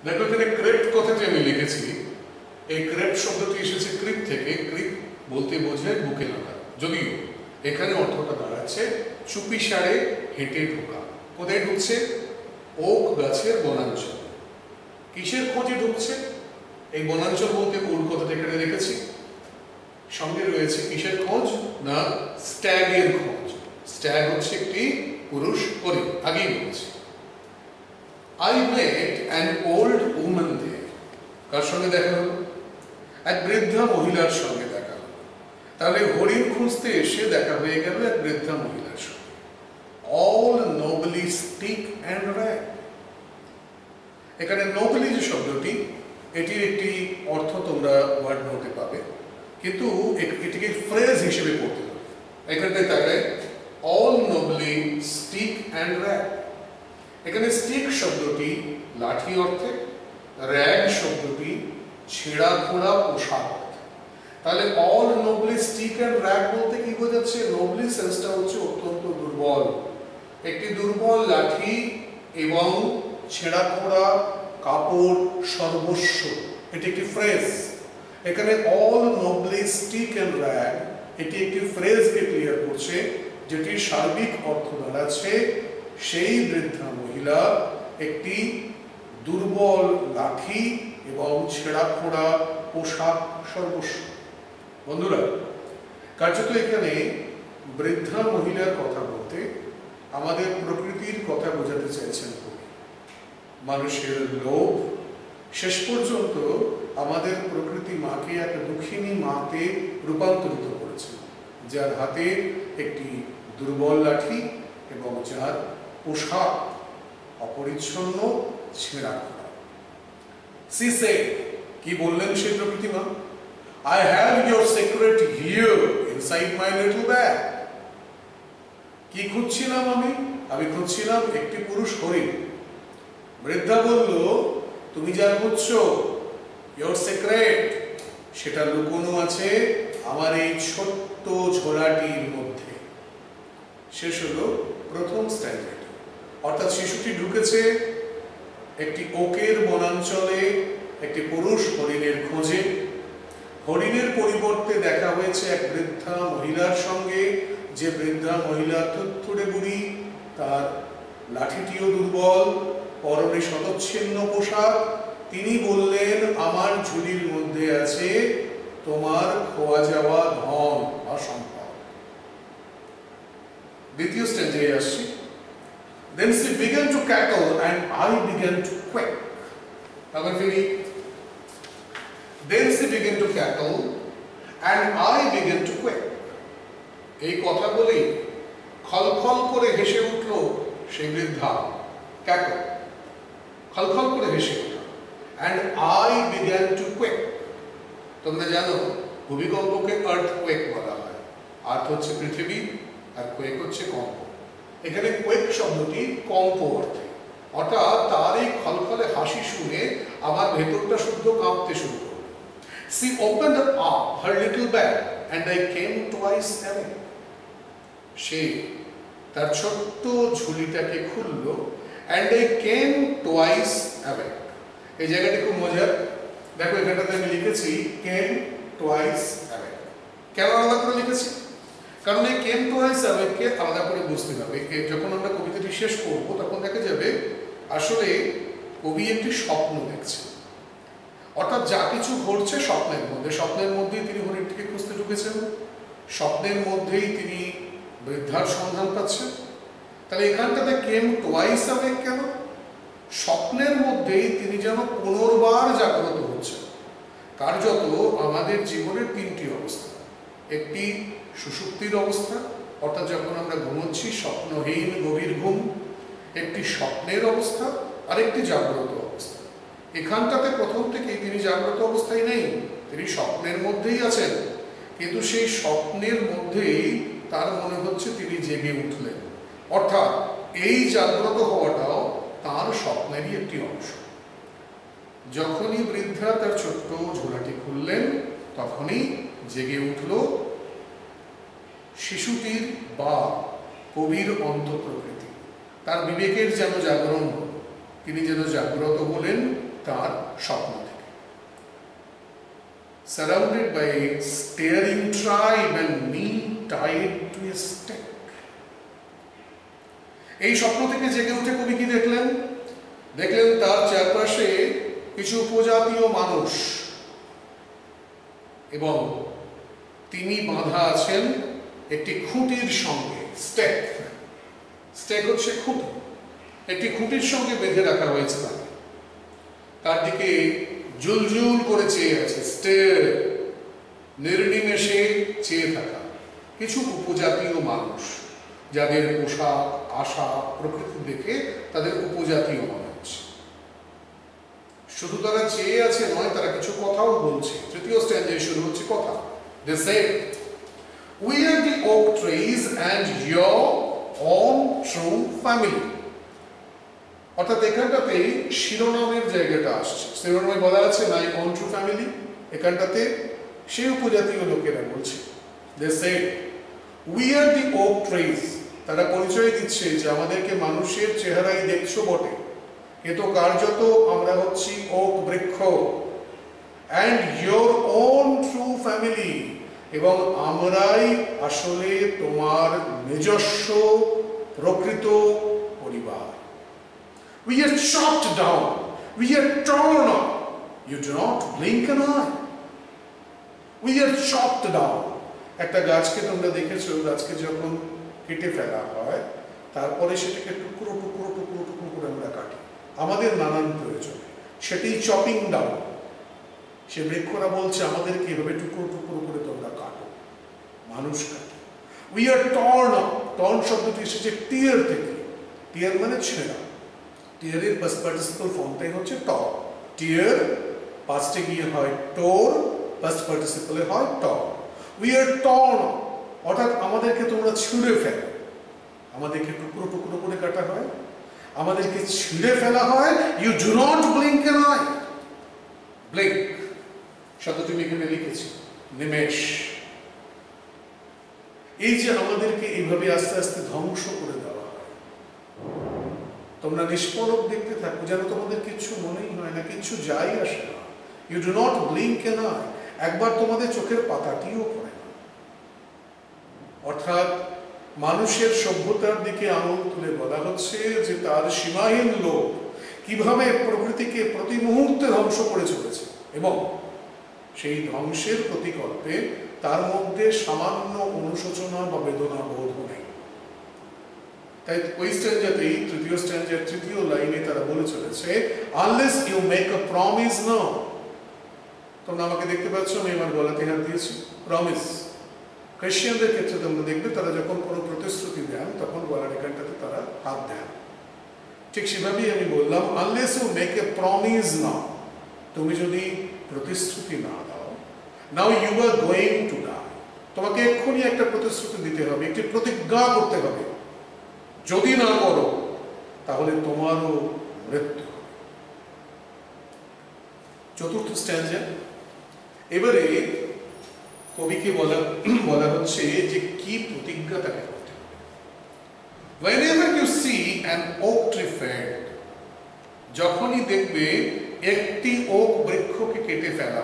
দেখো এখানে ক্রেপ্ট কথাটি আমি লিখেছি, এই ক্রেপ্ট শব্দটি এসেছে ক্রিপ থেকে। ক্রিপ বলতে বোঝায় বুকে লাগা, যদিও এখানে অর্থটা দাঁড়াচ্ছে চুপিসারে হেঁটে ঢোকা। কোথায় ঢুকছে? ওক গাছের বনাঞ্চল। কিসের খোঁজে ঢুকছে? এই বনাঞ্চল বলতে কোন কথাটা এখানে রেখেছি, সঙ্গে রয়েছে কিসের খোঁজ না স্ট্যাগের খোঁজ। স্ট্যাগ হচ্ছে একটি পুরুষ হরিণ, আগেই বলেছি। I met an old woman there. কার সঙ্গে দেখা হলো? এক বৃদ্ধা মহিলার সঙ্গে দেখা হলো। তাহলে হরিণ খুঁজতে এসে দেখা হয়ে গেল এক বৃদ্ধা মহিলার সঙ্গে। All nobly speak and rag. এখানে nobly যে শব্দটি, এটির একটি অর্থ তোমরা ওয়ার্ড নোটে পাবে, কিন্তু এটিকে ফ্রেজ হিসেবে পড়তে হবে। এখানটায় তাকায় all nobly speak and rag। এখানে স্টিক শব্দটি লাঠি অর্থে, র্যাগ শব্দটি ছেঁড়া খোঁড়া পোশাক অর্থে। তাহলে অল নোবলি স্টিক অ্যান্ড র্যাগ বলতে কি বোঝাচ্ছে? নোবলি সেন্সটা হচ্ছে অত্যন্ত দুর্বল, একটি দুর্বল লাঠি এবং ছেঁড়া খোঁড়া কাপড় সর্বস্ব, এটি একটি ফ্রেজ। এখানে অল নোবলি স্টিক অ্যান্ড র্যাগ এটি একটি ফ্রেজকে ক্লিয়ার করছে, যেটির সার্বিক অর্থ দাঁড়াচ্ছে সেই বৃদ্ধা মহিলা একটি দুর্বল লাঠি এবং ছেঁড়া খোঁড়া পোশাক সর্বস্ব। বন্ধুরা, কার্যত এখানে বৃদ্ধা মহিলার কথা বলতে আমাদের প্রকৃতির কথা বোঝাতে চাইছেন কবি। মানুষের লোভ শেষ পর্যন্ত আমাদের প্রকৃতি মাকে এক দুঃখিনী মাতে রূপান্তরিত করেছে, যার হাতে একটি দুর্বল লাঠি এবং যার পোশাক অপরিচ্ছন্ন ছেঁড়া খোঁড়া। সি সেড, কি বললেন সেই প্রকৃতি মা? I have your secret here inside my little bag. কি খুঁজছিলাম আমি খুঁজছিলাম একটি পুরুষ হরিণ। বৃদ্ধা বলল, তুমি যা খুঁজছো your secret, সেটা লুকোনো আছে আমার এই ছোট্ট ঝোলাটির মধ্যে। শেষ হলো প্রথম স্ট্যান্ডার্ড। অর্থাৎ শিশুটি ঢুকেছে একটি ওকের বনাঞ্চলে একটি পুরুষ হরিণের খোঁজে। হরিণের পরিবর্তে দেখা হয়েছে এক বৃদ্ধা মহিলার সঙ্গে, যে বৃদ্ধা মহিলা থুড়থুড়ে বুড়ি, তার লাঠিটিও দুর্বল, পরনে শতচ্ছিন্ন পোশাক। তিনি বললেন, আমার ঝুলির মধ্যে আছে তোমার খোয়া যাওয়া ধন বা সম্পদ। দ্বিতীয় স্ট্যান্ডার্ডে আসছি। Then she began to cackle and I began to quack. আবার ফিরি। Then she began to cackle and I began to quack. এই কথা বলেই খলখল করে হেসে উঠল সেই বৃদ্ধা। ক্যাকল, খলখল করে হেসে উঠল। And I began to quack. তোমরা জানো ভূমিকম্পকে আর্থকোয়েক বলা হয়। আর্থ হচ্ছে পৃথিবী আর কোয়েক হচ্ছে কম্প। এখানে কোয়েক শব্দটি কম্প অর্থে, অর্থাৎ তার এই খলখলে হাসি শুনে আমার ভেতরটা শুদ্ধ কাঁপতে শুরু করল। She opened up her little bag and I came twice awake. সে তার ছোট্ট ঝুলিটাকে খুলল and I came twice awake. এই জায়গাটি খুব মজার। দেখো এখানটাতে আমি লিখেছি came twice awake। কেন আলাদা করে লিখেছি? কারণ এই কেম টুয়াইস অ্যাওয়েককে আলাদা করে বুঝতে হবে। যখন আমরা কবিতাটি শেষ করব তখন দেখা যাবে আসলে কবি একটি স্বপ্ন দেখছে, অর্থাৎ যা কিছু ঘটছে স্বপ্নের মধ্যে। স্বপ্নের মধ্যেই তিনি হরিণটিকে খুঁজতে ঢুকেছেন, স্বপ্নের মধ্যেই তিনি বৃদ্ধার সন্ধান পাচ্ছেন। তাহলে এখানটাতে কেম টুয়াইস অ্যাওয়েক কেন? স্বপ্নের মধ্যেই তিনি যেন পুনর্বার জাগ্রত হচ্ছেন। কার্যত আমাদের জীবনের তিনটি অবস্থা, একটি সুষুপ্তির অবস্থা, অর্থাৎ যখন আমরা ঘুমোচ্ছি স্বপ্নহীন গভীর ঘুম, একটি স্বপ্নের অবস্থা, আর একটি জাগ্রত অবস্থা। এখানটাতে প্রথম থেকেই তিনি জাগ্রত অবস্থায় নেই, তিনি স্বপ্নের মধ্যেই আছেন, কিন্তু সেই স্বপ্নের মধ্যেই তার মনে হচ্ছে তিনি জেগে উঠলেন। অর্থাৎ এই জাগ্রত হওয়াটাও তার স্বপ্নেরই একটি অংশ। যখনই বৃদ্ধা তার ছোট্ট ঝোলাটি খুললেন তখনই জেগে উঠল শিশুটির বা কবির অন্তঃপ্রকৃতি। তার বিবেকের যেন জাগরণ হল, তিনি যেন জাগ্রত হলেন তার স্বপ্ন থেকে। Surrounded by staring tribe and me tied to a stake. এই স্বপ্ন থেকে জেগে উঠে কবি কি দেখলেন? দেখলেন তার চারপাশে কিছু উপজাতীয় মানুষ এবং তিনি বাঁধা আছেন একটি খুঁটির সঙ্গে। স্টেক, স্টেক হচ্ছে খুঁটি, একটি খুঁটির সঙ্গে বেঁধে রাখা হয়েছে তাকে। তার দিকে জুলজুল করে চেয়ে আছে, স্টেয়ার, নির্নিমেষে চেয়ে থাকা কিছু উপজাতীয় মানুষ, যাদের পোশাক, আশা, প্রকৃতি দেখে তাদের উপজাতীয় মনে হচ্ছে। শুধু তারা চেয়ে আছে নয়, তারা কিছু কথাও বলছে। তৃতীয় স্ট্যান্জায় শুরু হচ্ছে কথা। They say, "We are the oak trees and your own true family." অর্থাৎ এখানটাতেই শিরোনামের জায়গাটা আসছে। শিরোনামে বলা আছে মাই ওন ট্রু ফ্যামিলি, এখানটাতে সেই উপজাতীয় লোকেরা বলছে। They say, "We are the oak trees." তারা পরিচয় দিচ্ছে যে আমাদেরকে মানুষের চেহারায় দেখছো বটে, কিন্তু কার্যত আমরা হচ্ছি ওক বৃক্ষ। And your own true family, এবং আমরাই আসলে তোমার নিজস্ব প্রকৃত পরিবার। We are chopped down, we are torn up, you do not blink an eye. We are chopped down. একটা গাছকে তোমরা দেখেছো, গাছকে যখন কেটে ফেলা হয় তারপরে সেটাকে টুকরো টুকরো টুকরো টুকরো করে আমরা কাটি আমাদের নানান প্রয়োজনে, সেটি চপিং ডাউন। সে বৃক্ষরা বলছে আমাদেরকে এভাবে টুকরো টুকরো করে তোমরা কাটো, মানুষ কাটে। We are torn up, torn শব্দটি এসেছে টিয়ার থেকে। টিয়ার মানে ছেঁড়া। টিয়ারের পাস্ট পার্টিসিপল ফর্মটাই হচ্ছে টর। টিয়ার পাস্টে গিয়ে হয় টোর, পাস্ট পার্টিসিপলে হয় টর। উই আর টর্ন আপ, অর্থাৎ আমাদেরকে তোমরা ছিঁড়ে ফেলো, আমাদেরকে টুকরো টুকরো করে কাটা হয়, আমাদেরকে ছিঁড়ে ফেলা হয়। You do not blink an eye. Blink শব্দটি আমি এখানে লিখেছি, নিমেষ। এই যে আমাদেরকে এইভাবে আস্তে আস্তে ধ্বংস করে দেওয়া হয়, তোমরা নিষ্পলক দেখতে থাকো যেন তোমাদের কিচ্ছু মনেই হয় না, কিচ্ছু যাই আসে না। You do not blink an eye, একবার তোমাদের চোখের পাতাটিও পড়ে না। অর্থাৎ মানুষের সভ্যতার দিকে আঙুল তুলে বলা হচ্ছে যে তার সীমাহীন লোভ কিভাবে প্রকৃতিকে প্রতি মুহূর্তে ধ্বংস করে চলেছে, এবং সেই ধ্বংসের প্রতিকল্পে তার মধ্যে সামান্য অনুশোচনা বা বেদনা বোধ নেই। তাই ওই স্ট্যান্জাতেই তৃতীয় স্ট্যান্জার তৃতীয় লাইনে তারা বলে চলেছে, unless you make a promise now. তোমরা আমাকে দেখতে পাচ্ছ, আমি আমার গলাতে হাত দিয়েছি, প্রমিস। খ্রিস্টানদের ক্ষেত্রে তোমরা দেখবে তারা যখন কোনো প্রতিশ্রুতি দেন তখন গলার এখানটাতে তারা হাত দেন। ঠিক সেভাবেই আমি বললাম, unless you make a promise now, তুমি যদি প্রতিশ্রুতি না দাও, now you are going to die, তোমাকে এক্ষুনি একটা প্রতিশ্রুতি দিতে হবে, একটি প্রতিজ্ঞা করতে হবে। যদি না করো তাহলে তোমারও মৃত্যু। চতুর্থ স্ট্যান্জা। এবারে কবিকে বলা হচ্ছে যে কি প্রতিজ্ঞা তাকে করতে হবে। Whenever you see an oak tree felled, যখনই দেখবে একটি ওক বৃক্ষকে কেটে ফেলা।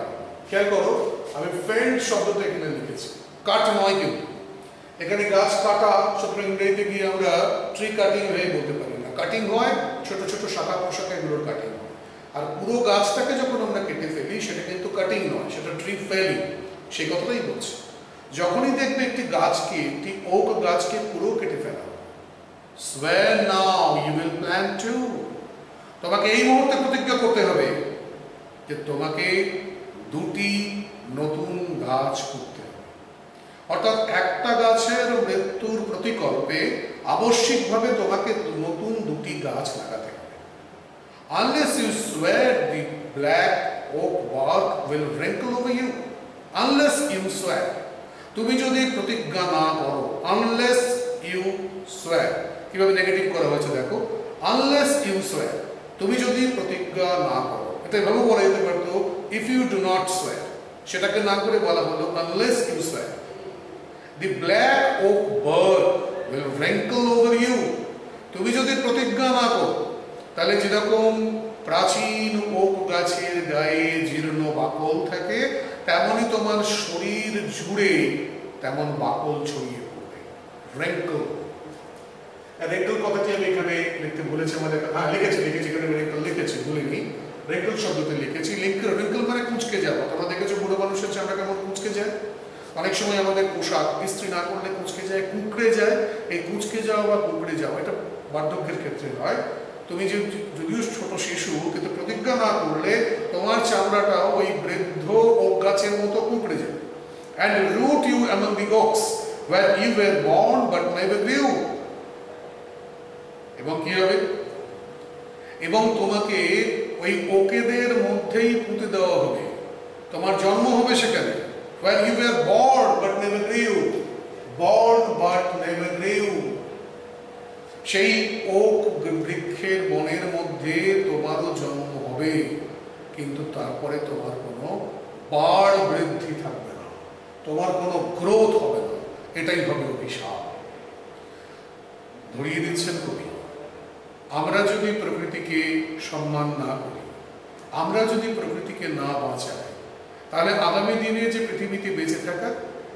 খেয়াল করো, আমি ফেল্ড শব্দটা এখানে লিখেছি, কাট নয় কিন্তু। এখানে গাছ কাটা শব্দ ইংরেজিতে গিয়ে আমরা ট্রি কাটিং হয়ে বলতে পারি না। কাটিং হয় ছোট ছোট শাখা পোশাখা, এগুলোর কাটিং হয়। আর পুরো গাছটাকে যখন আমরা কেটে ফেলি সেটা কিন্তু কাটিং নয়, সেটা ট্রি ফেলিং। সেই কথাটাই বলছে, যখনই দেখবে একটি গাছকে, একটি ওক গাছকে পুরো কেটে ফেলা, swear now you will plant too, তোমাকে এই মুহূর্তে প্রতিজ্ঞা করতে হবে যে তোমাকে দুটি নতুন গাছ করতে হবে। অর্থাৎ একটা গাছের মৃত্যুর প্রতিকল্পে আবশ্যিকভাবে তোমাকে নতুন দুটি গাছ লাগাতে হবে। Unless you swear, the black oak bark will wrinkle over you. Unless you swear, তুমি যদি প্রতিজ্ঞা না করো, unless you swear, কিভাবে নেগেটিভ করা হয়েছে দেখো, unless you swear, তুমি যদি প্রতিজ্ঞা না করো। এটা এভাবে বলা যেতে পারতো, if you do not swear, সেটাকে না করে বলা হলো unless you swear, the black oak bark will wrinkle over you, তুমি যদি প্রতিজ্ঞা না করো তাহলে যেরকম প্রাচীন ওক গাছের গায়ে জীর্ণ বাকল থাকে, তেমনই তোমার শরীর জুড়ে তেমন বাকল ছড়িয়ে পড়বে। রেঙ্কল, রেঙ্কল কথাটি আমি এখানে লিখতে বলেছি, আমাদের লিখেছি এখানে রেঙ্কল লিখেছি, বলিনি, রেঙ্কল শব্দতে লিখেছি। রেঙ্কল মানে কুঁচকে যাওয়া। তোমরা দেখেছো বুড়ো মানুষের চামড়া কেমন কুঁচকে যায়, অনেক সময় আমাদের পোশাক ইস্ত্রি না করলে কুঁচকে যায়, কুঁকড়ে যায়। এই কুঁচকে যাওয়া বা কুঁকড়ে যাওয়া এটা বার্ধক্যের ক্ষেত্রে হয়। তুমি যদিও ছোট শিশু, কিন্তু প্রতিজ্ঞা না করলে তোমার চামড়াটাও ওই বৃদ্ধ ওক গাছের মতো কুঁকড়ে যাবে। and root you among the oaks where you were born but never grew। এবং কি হবে? এবং তোমাকে ওই ওকেদের মধ্যেই পুঁতে দেওয়া হবে, তোমার জন্ম হবে সেখানে। where you were born but never grew, born but never grew। সেই ওক বৃক্ষের বনের মধ্যে তোমারও জন্ম হবে, কিন্তু তারপরে তোমার কোনো বাড় বৃদ্ধি থাকবে না, তোমার কোনো গ্রোথ হবে না, এটাই হবে অভিশাপ। ধরিয়ে দিচ্ছেন কবি, আমরা যদি প্রকৃতিকে সম্মান না করি, আমরা যদি প্রকৃতিকে না বাঁচাই, তাহলে আগামী দিনে যে পৃথিবীতে বেঁচে থাকা,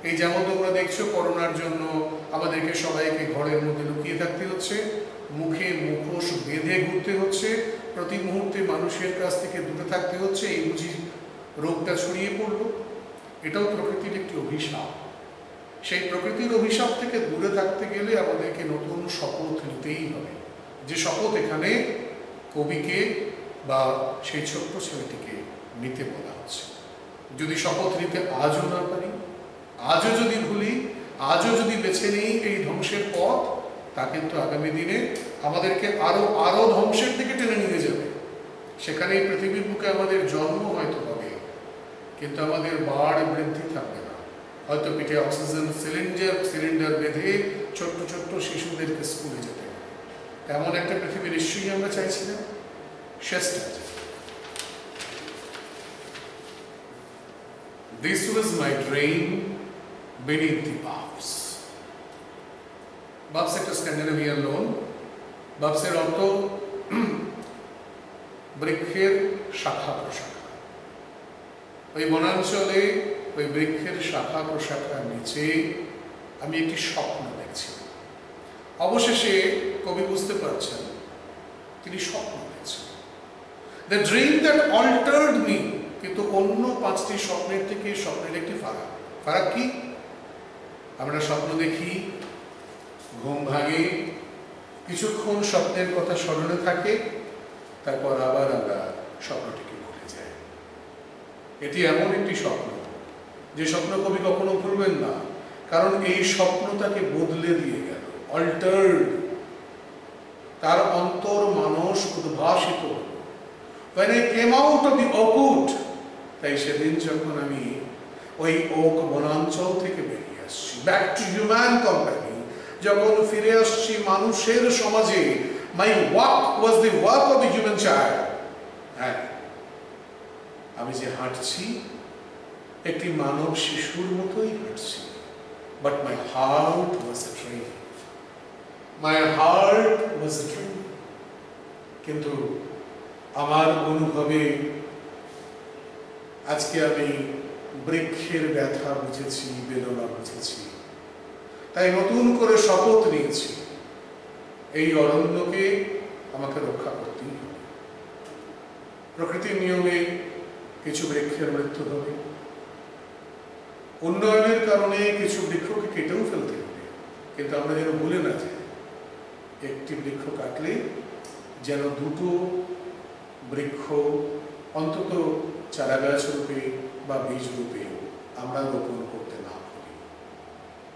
এই যেমন তোমরা দেখছো করোনার জন্য আমাদেরকে সবাইকে ঘরের মধ্যে লুকিয়ে থাকতে হচ্ছে, মুখে মুখোশ বেঁধে ঘুরতে হচ্ছে, প্রতি মুহূর্তে মানুষের কাছ থেকে দূরে থাকতে হচ্ছে, এই বুঝি রোগটা ছড়িয়ে পড়লো। এটাও প্রকৃতির একটি অভিশাপ। সেই প্রকৃতির অভিশাপ থেকে দূরে থাকতে গেলে আমাদেরকে নতুন শপথ নিতেই হবে, যে শপথ এখানে কবিকে বা সেই ছোট্ট ছেলেটিকে নিতে বলা হচ্ছে। যদি শপথ নিতে আজও না পারি, আজও যদি ভুলি, আজও যদি বেছে নেই এই ধ্বংসের পথ, তা কিন্তু আগামী দিনে আমাদেরকে আরো ধ্বংসের দিকে টেনে নিয়ে যাবে। সেখানে এই পৃথিবীর বুকে আমাদের জন্ম হয়তো হবে, কিন্তু আমাদের বাড় বৃদ্ধি থাকবে না। হয়তো পিঠে অক্সিজেন সিলিন্ডার বেঁধে ছোট্ট ছোট্ট শিশুদেরকে স্কুলে যেতে হবে। এমন একটা পৃথিবী নিশ্চয়ই আমরা চাইছি না। শেষটা, this was my dream beneath the Boughs। Boughs একটা স্ক্যান্ডিনেভিয়ান লোন। বাবসের অর্থ বৃক্ষের শাখা প্রশাখা। ওই বনাঞ্চলে ওই বৃক্ষের শাখা প্রশাখার নিচে আমি একটি স্বপ্ন দেখছি। অবশেষে কবি বুঝতে পারছেন তিনি স্বপ্ন দেখছেন। The dream that altered me। কিন্তু অন্য 5টি স্বপ্নের থেকে স্বপ্নের একটি ফারাক কি? আমরা স্বপ্ন দেখি, ঘুম ভাঙে, কিছুক্ষণ স্বপ্নের কথা স্মরণে থাকে, তারপর আবার আমরা স্বপ্নটিকে ভুলে যাই। এটি এমন একটি স্বপ্ন যে স্বপ্ন কবি কখনো ভুলবেন না, কারণ এই স্বপ্ন তাকে বদলে দিয়ে গেল, অল্টার্ড। তার অন্তর মানস উদ্ভাসিত হল। When I came out of the oak wood, তাই সেদিন যখন আমি ওই ওক বনাঞ্চল থেকে বেরিয়ে আসছি, ব্যাক টু হিউম্যান কোম্পানি, যখন ফিরে আসছি মানুষের সমাজে, my walk was the walk of the human child. হ্যাঁ, আমি যে হাঁটছি একটি মানব শিশুর মতোই হাঁটছি, but my heart was a dream. My heart was a dream. কিন্তু আমার অনুভবে আজকে আমি বৃক্ষের ব্যথা বুঝেছি, বেদনা বুঝেছি। তাই নতুন করে শপথ নিয়েছি, এই অরণ্যকে আমাকে রক্ষা করতেই হবে। প্রকৃতির নিয়মে কিছু বৃক্ষের মৃত্যু হবে, উন্নয়নের কারণে কিছু বৃক্ষকে কেটেও ফেলতে হবে, কিন্তু আমরা যেন ভুলে না যাই, একটি বৃক্ষ কাটলে যেন দুটো বৃক্ষ অন্তত চারাগাছ রূপে বা বীজ রূপে আমরা রোপণ করতে না পারি।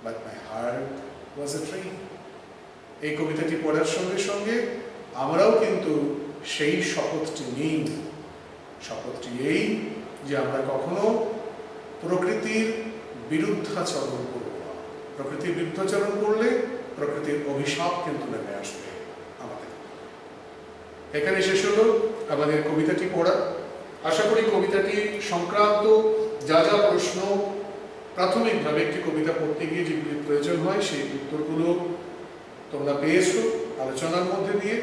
But my heart was a tree. এই কবিতাটি পড়ার সঙ্গে সঙ্গে আমরাও কিন্তু সেই শপথটি নিই। শপথটি এই যে আমরা কখনো প্রকৃতির বিরুদ্ধাচরণ করব না। প্রকৃতির বিরুদ্ধাচরণ করলে প্রকৃতির অভিশাপ কিন্তু নেমে আসবে আমাদের। এখানে শেষ হলো আমাদের কবিতাটি পড়া। আশা করি কবিতাটি সংক্রান্ত যা যা প্রশ্ন প্রাথমিকভাবে একটি কবিতা পড়তে গিয়ে যেগুলি প্রয়োজন হয় সেই উত্তরগুলো তোমরা পেয়েছো আলোচনার মধ্যে দিয়ে।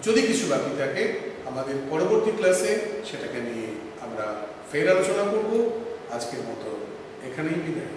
যদি কিছু বাকি থাকে আমাদের পরবর্তী ক্লাসে সেটাকে নিয়ে আমরা ফের আলোচনা করব। আজকের মতো এখানেই বিদায়।